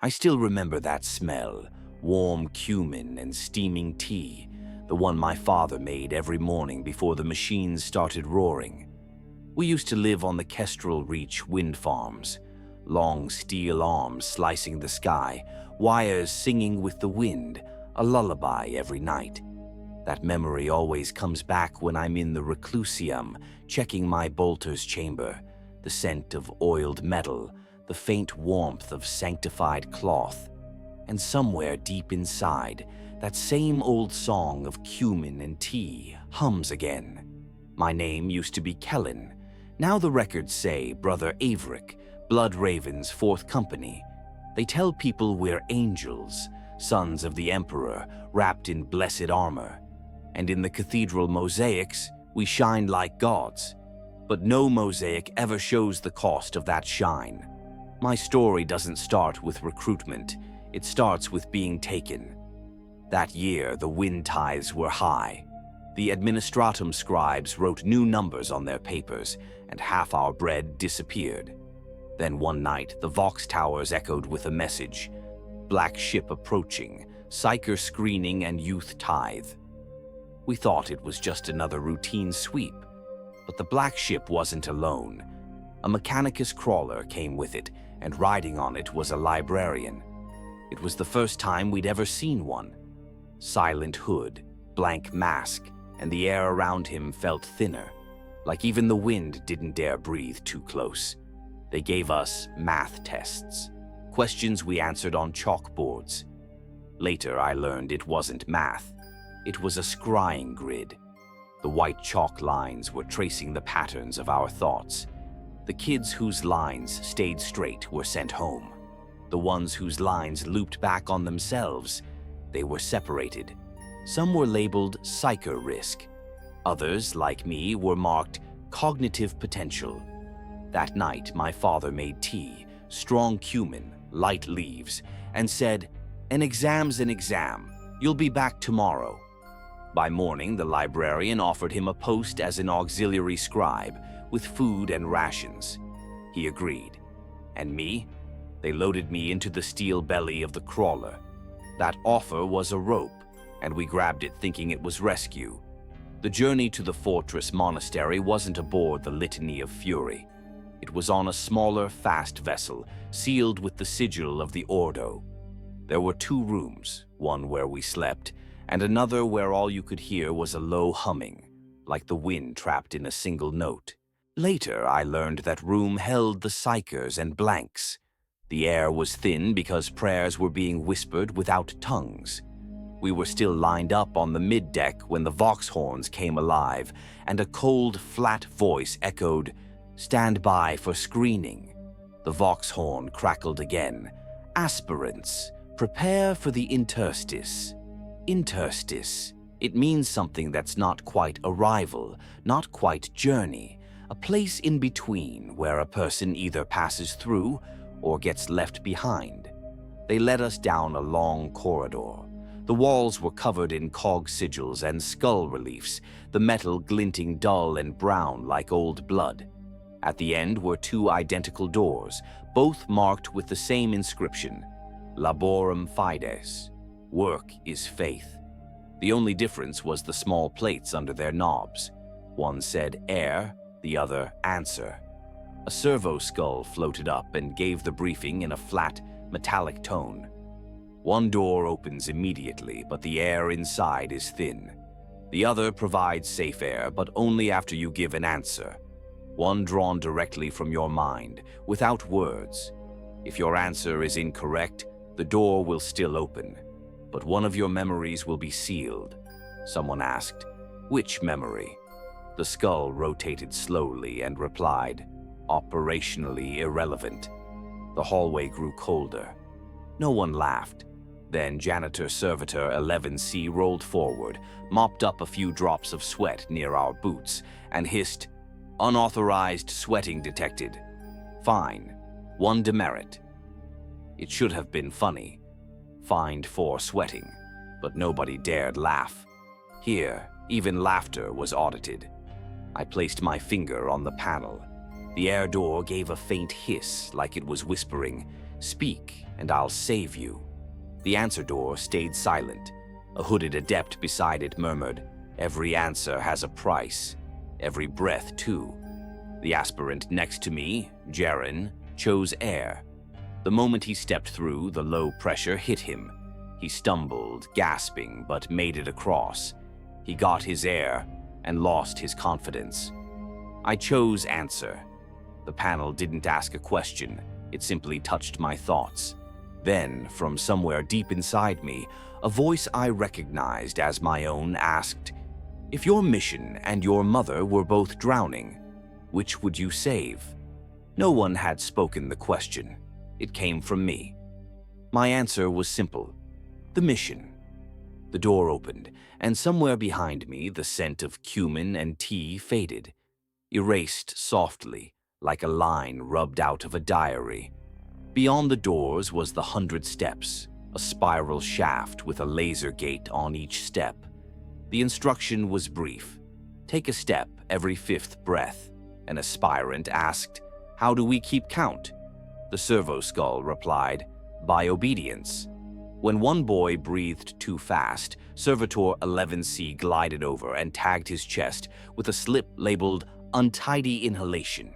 I still remember that smell, warm cumin and steaming tea, the one my father made every morning before the machines started roaring. We used to live on the Kestrel Reach wind farms, long steel arms slicing the sky, wires singing with the wind, a lullaby every night. That memory always comes back when I'm in the reclusium, checking my bolter's chamber, the scent of oiled metal, the faint warmth of sanctified cloth. And somewhere deep inside, that same old song of cumin and tea hums again. My name used to be Kellen. Now the records say Brother Averick, Blood Raven's 4th Company. They tell people we're angels, sons of the Emperor, wrapped in blessed armor. And in the cathedral mosaics, we shine like gods. But no mosaic ever shows the cost of that shine. My story doesn't start with recruitment. It starts with being taken. That year, the wind tides were high. The administratum scribes wrote new numbers on their papers, and half our bread disappeared. Then one night, the Vox towers echoed with a message. Black ship approaching, psyker screening and youth tithe. We thought it was just another routine sweep. But the black ship wasn't alone. A Mechanicus crawler came with it, and riding on it was a librarian. It was the first time we'd ever seen one. Silent hood, blank mask, and the air around him felt thinner, like even the wind didn't dare breathe too close. They gave us math tests, questions we answered on chalkboards. Later, I learned it wasn't math. It was a scrying grid. The white chalk lines were tracing the patterns of our thoughts. The kids whose lines stayed straight were sent home. The ones whose lines looped back on themselves, they were separated. Some were labeled psyker risk. Others, like me, were marked cognitive potential. That night, my father made tea, strong cumin, light leaves, and said, "An exam's an exam. You'll be back tomorrow." By morning, the librarian offered him a post as an auxiliary scribe with food and rations. He agreed. And me? They loaded me into the steel belly of the crawler. That offer was a rope, and we grabbed it thinking it was rescue. The journey to the fortress monastery wasn't aboard the Litany of Fury. It was on a smaller, fast vessel, sealed with the sigil of the Ordo. There were 2 rooms, one where we slept, and another where all you could hear was a low humming, like the wind trapped in a single note. Later, I learned that room held the psychers and blanks. The air was thin because prayers were being whispered without tongues. We were still lined up on the mid-deck when the Vox horns came alive, and a cold, flat voice echoed, "Stand by for screening." The Vox horn crackled again. "Aspirants, prepare for the interstice." Interstice. It means something that's not quite arrival, not quite journey, a place in between where a person either passes through or gets left behind. They led us down a long corridor. The walls were covered in cog sigils and skull reliefs, the metal glinting dull and brown like old blood. At the end were 2 identical doors, both marked with the same inscription, Laborum Fides. Work is faith. The only difference was the small plates under their knobs. One said air, the other answer. A servo skull floated up and gave the briefing in a flat, metallic tone. One door opens immediately, but the air inside is thin. The other provides safe air, but only after you give an answer. One drawn directly from your mind, without words. If your answer is incorrect, the door will still open. But one of your memories will be sealed. Someone asked, "Which memory?" The skull rotated slowly and replied, "Operationally irrelevant." The hallway grew colder. No one laughed. Then Janitor Servitor 11C rolled forward, mopped up a few drops of sweat near our boots, and hissed, "Unauthorized sweating detected. Fine. 1 demerit." It should have been funny. Fined for sweating, but nobody dared laugh. Here, even laughter was audited. I placed my finger on the panel. The air door gave a faint hiss like it was whispering, Speak, and I'll save you. The answer door stayed silent. A hooded adept beside it murmured, "Every answer has a price. Every breath, too." The aspirant next to me, Jaren, chose air. The moment he stepped through, the low pressure hit him. He stumbled, gasping, but made it across. He got his air and lost his confidence. I chose answer. The panel didn't ask a question. It simply touched my thoughts. Then, from somewhere deep inside me, a voice I recognized as my own asked, "If your mission and your mother were both drowning, which would you save?" No one had spoken the question. It came from me. My answer was simple: the mission. The door opened, and somewhere behind me the scent of cumin and tea faded, erased softly, like a line rubbed out of a diary. Beyond the doors was the 100 steps, a spiral shaft with a laser gate on each step. The instruction was brief: take a step every 5th breath. An aspirant asked, "How do we keep count?" The servo skull replied, "By obedience." When one boy breathed too fast, Servitor 11C glided over and tagged his chest with a slip labeled "Untidy Inhalation."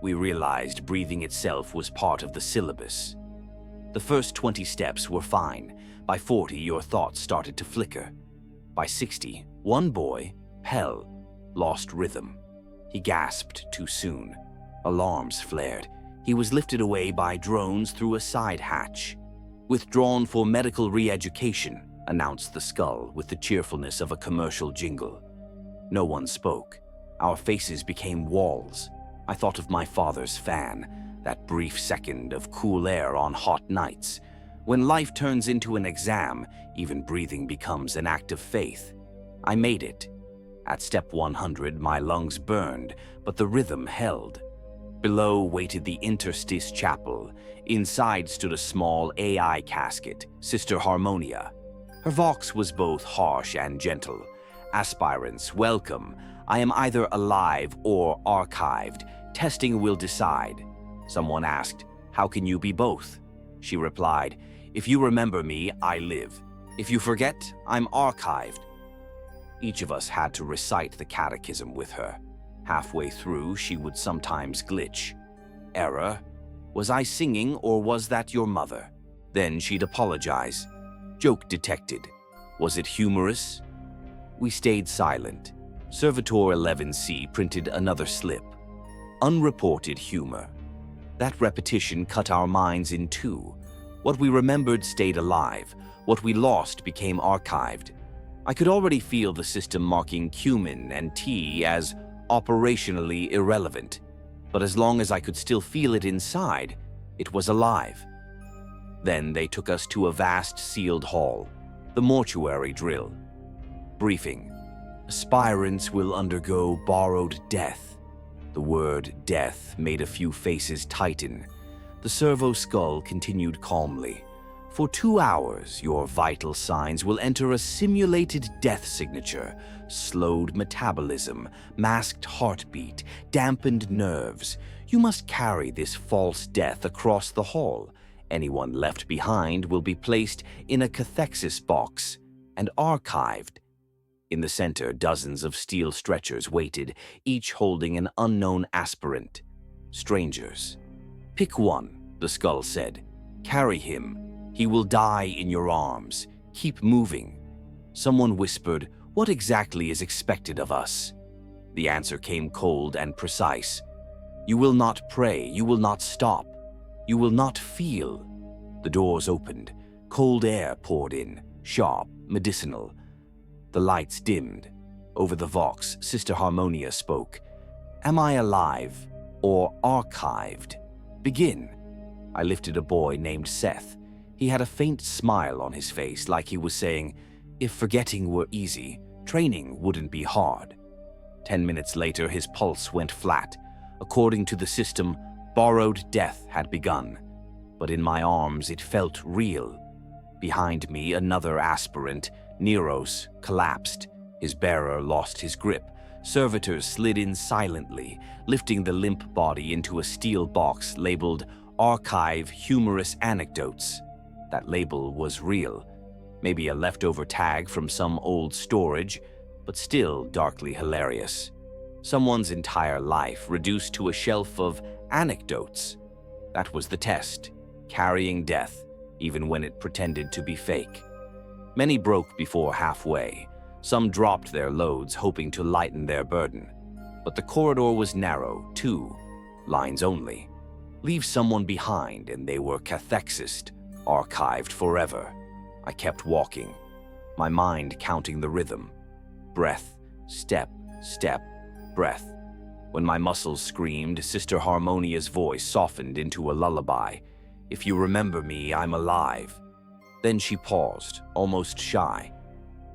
We realized breathing itself was part of the syllabus. The first 20 steps were fine. By 40, your thoughts started to flicker. By 60, one boy, Pell, lost rhythm. He gasped too soon. Alarms flared. He was lifted away by drones through a side hatch. "Withdrawn for medical re-education," announced the skull with the cheerfulness of a commercial jingle. No one spoke. Our faces became walls. I thought of my father's fan, that brief second of cool air on hot nights. When life turns into an exam, even breathing becomes an act of faith. I made it. At step 100, my lungs burned, but the rhythm held. Below waited the interstice chapel. Inside stood a small AI casket, Sister Harmonia. Her vox was both harsh and gentle. "Aspirants, welcome. I am either alive or archived. Testing will decide." Someone asked, "How can you be both?" She replied, "If you remember me, I live. If you forget, I'm archived." Each of us had to recite the catechism with her. Halfway through, she would sometimes glitch. "Error? Was I singing or was that your mother?" Then she'd apologize. "Joke detected. Was it humorous?" We stayed silent. Servitor 11C printed another slip. "Unreported humor." That repetition cut our minds in two. What we remembered stayed alive. What we lost became archived. I could already feel the system marking cumin and tea as operationally irrelevant. But as long as I could still feel it inside, it was alive. Then they took us to a vast sealed hall, the mortuary drill. Briefing: aspirants will undergo borrowed death. The word death made a few faces tighten. The servo skull continued calmly. For 2 hours, your vital signs will enter a simulated death signature: slowed metabolism, masked heartbeat, dampened nerves. You must carry this false death across the hall. Anyone left behind will be placed in a cathexis box and archived. In the center, dozens of steel stretchers waited, each holding an unknown aspirant. Strangers. "Pick one," the skull said. "Carry him. He will die in your arms. Keep moving." Someone whispered, "What exactly is expected of us?" The answer came cold and precise. "You will not pray. You will not stop. You will not feel." The doors opened. Cold air poured in, sharp, medicinal. The lights dimmed. Over the vox, Sister Harmonia spoke. "Am I alive or archived? Begin." I lifted a boy named Seth. He had a faint smile on his face, like he was saying, "If forgetting were easy, training wouldn't be hard." 10 minutes later, his pulse went flat. According to the system, borrowed death had begun. But in my arms, it felt real. Behind me, another aspirant, Neros, collapsed. His bearer lost his grip. Servitors slid in silently, lifting the limp body into a steel box labeled Archive humorous anecdotes. That label was real. Maybe a leftover tag from some old storage, but still darkly hilarious. Someone's entire life reduced to a shelf of anecdotes. That was the test, carrying death, even when it pretended to be fake. Many broke before halfway. Some dropped their loads, hoping to lighten their burden. But the corridor was narrow, 2 lines only. Leave someone behind, and they were cathexist, archived forever. I kept walking, my mind counting the rhythm. Breath, step, step, breath. When my muscles screamed, Sister Harmonia's voice softened into a lullaby. If you remember me, I'm alive. Then she paused, almost shy.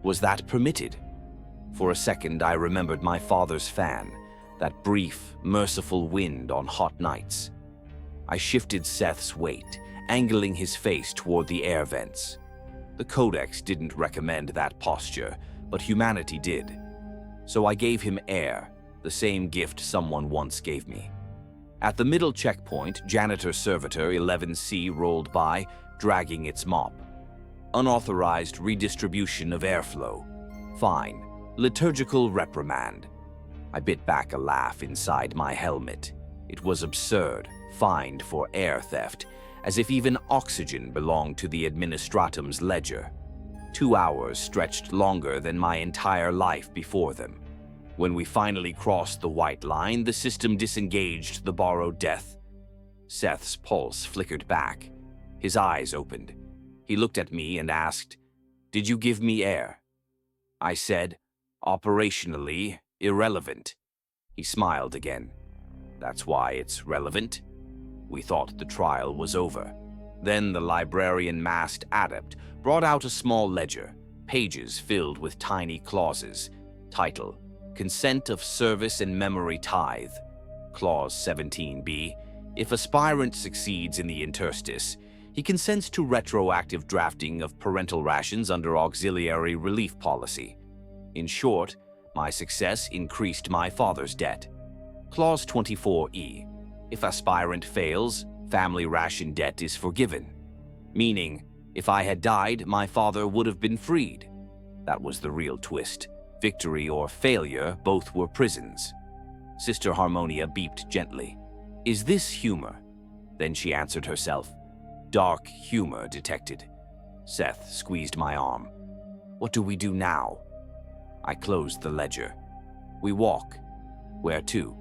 Was that permitted? For a second, I remembered my father's fan, that brief, merciful wind on hot nights. I shifted Seth's weight, angling his face toward the air vents. The Codex didn't recommend that posture, but humanity did. So I gave him air, the same gift someone once gave me. At the middle checkpoint, Janitor Servitor 11C rolled by, dragging its mop. Unauthorized redistribution of airflow. Fine. Liturgical reprimand. I bit back a laugh inside my helmet. It was absurd, fined for air theft, as if even oxygen belonged to the Administratum's ledger. 2 hours stretched longer than my entire life before them. When we finally crossed the white line, the system disengaged the borrowed death. Seth's pulse flickered back. His eyes opened. He looked at me and asked, "Did you give me air?" I said, "Operationally irrelevant." He smiled again. "That's why it's relevant." We thought the trial was over. Then the librarian masked adept brought out a small ledger, pages filled with tiny clauses. Title: Consent of Service and Memory Tithe. Clause 17b. If aspirant succeeds in the interstice, he consents to retroactive drafting of parental rations under auxiliary relief policy. In short, my success increased my father's debt. Clause 24e. If aspirant fails, family ration debt is forgiven. Meaning, if I had died, my father would have been freed. That was the real twist. Victory or failure, both were prisons. Sister Harmonia beeped gently. "Is this humor?" Then she answered herself. "Dark humor detected." Seth squeezed my arm. "What do we do now?" I closed the ledger. "We walk." "Where to?"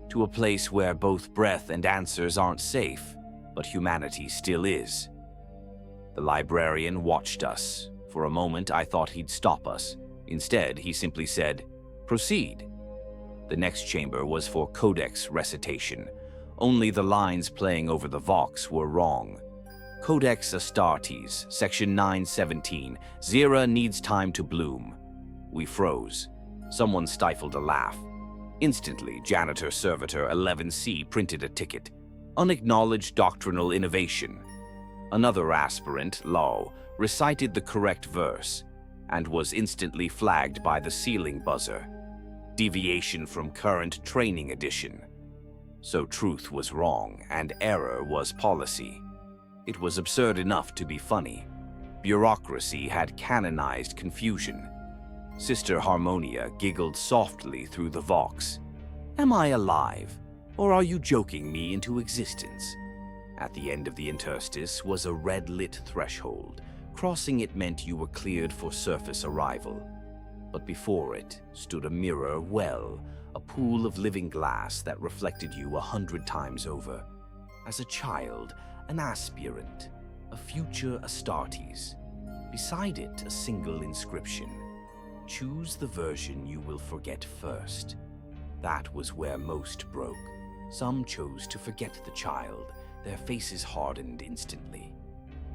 "To a place where both breath and answers aren't safe, but humanity still is." The librarian watched us. For a moment, I thought he'd stop us. Instead, he simply said, "Proceed." The next chamber was for Codex recitation. Only the lines playing over the vox were wrong. Codex Astartes, section 917, Zera needs time to bloom. We froze. Someone stifled a laugh. Instantly, Janitor Servitor 11C printed a ticket. Unacknowledged doctrinal innovation. Another aspirant, Lo, recited the correct verse and was instantly flagged by the ceiling buzzer. Deviation from current training edition. So truth was wrong and error was policy. It was absurd enough to be funny. Bureaucracy had canonized confusion. Sister Harmonia giggled softly through the vox. "Am I alive, or are you joking me into existence?" At the end of the interstice was a red-lit threshold. Crossing it meant you were cleared for surface arrival. But before it stood a mirror well, a pool of living glass that reflected you 100 times over. As a child, an aspirant, a future Astartes. Beside it, a single inscription. Choose the version you will forget first. That was where most broke. Some chose to forget the child. Their faces hardened instantly.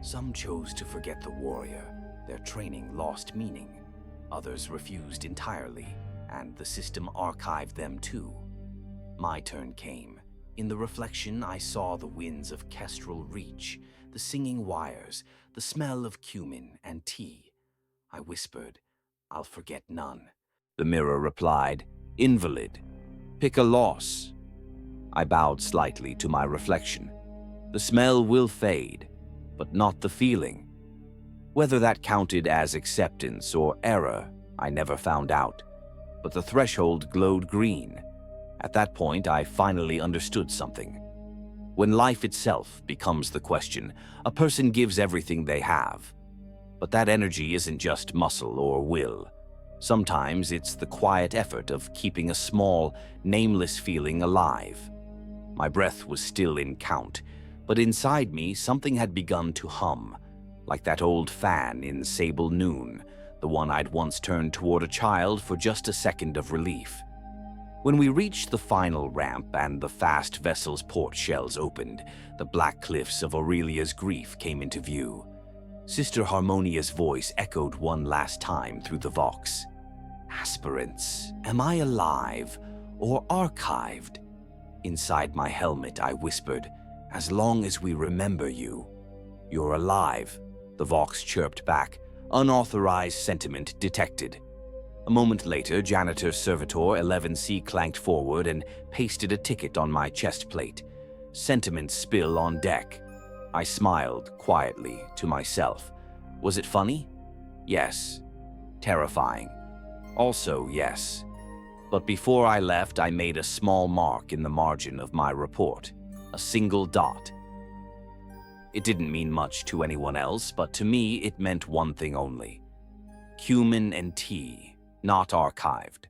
Some chose to forget the warrior. Their training lost meaning. Others refused entirely, and the system archived them too. My turn came. In the reflection, I saw the winds of Kestrel reach, the singing wires, the smell of cumin and tea. I whispered, "I'll forget none." The mirror replied, "Invalid. Pick a loss." I bowed slightly to my reflection. The smell will fade, but not the feeling. Whether that counted as acceptance or error, I never found out, but the threshold glowed green. At that point, I finally understood something. When life itself becomes the question, a person gives everything they have. But that energy isn't just muscle or will. Sometimes it's the quiet effort of keeping a small, nameless feeling alive. My breath was still in count, but inside me something had begun to hum, like that old fan in Sable Noon, the one I'd once turned toward a child for just a second of relief. When we reached the final ramp and the fast vessel's port shells opened, the black cliffs of Aurelia's Grief came into view. Sister Harmonia's voice echoed one last time through the Vox. "Aspirants, am I alive or archived?" Inside my helmet, I whispered, "As long as we remember you." "You're alive," the Vox chirped back. "Unauthorized sentiment detected." A moment later, Janitor Servitor 11C clanked forward and pasted a ticket on my chest plate. "Sentiment spill on deck." I smiled quietly to myself. Was it funny? Yes. Terrifying? Also yes. But before I left, I made a small mark in the margin of my report. A single dot. It didn't mean much to anyone else, but to me it meant one thing only. Cumin and tea, not archived.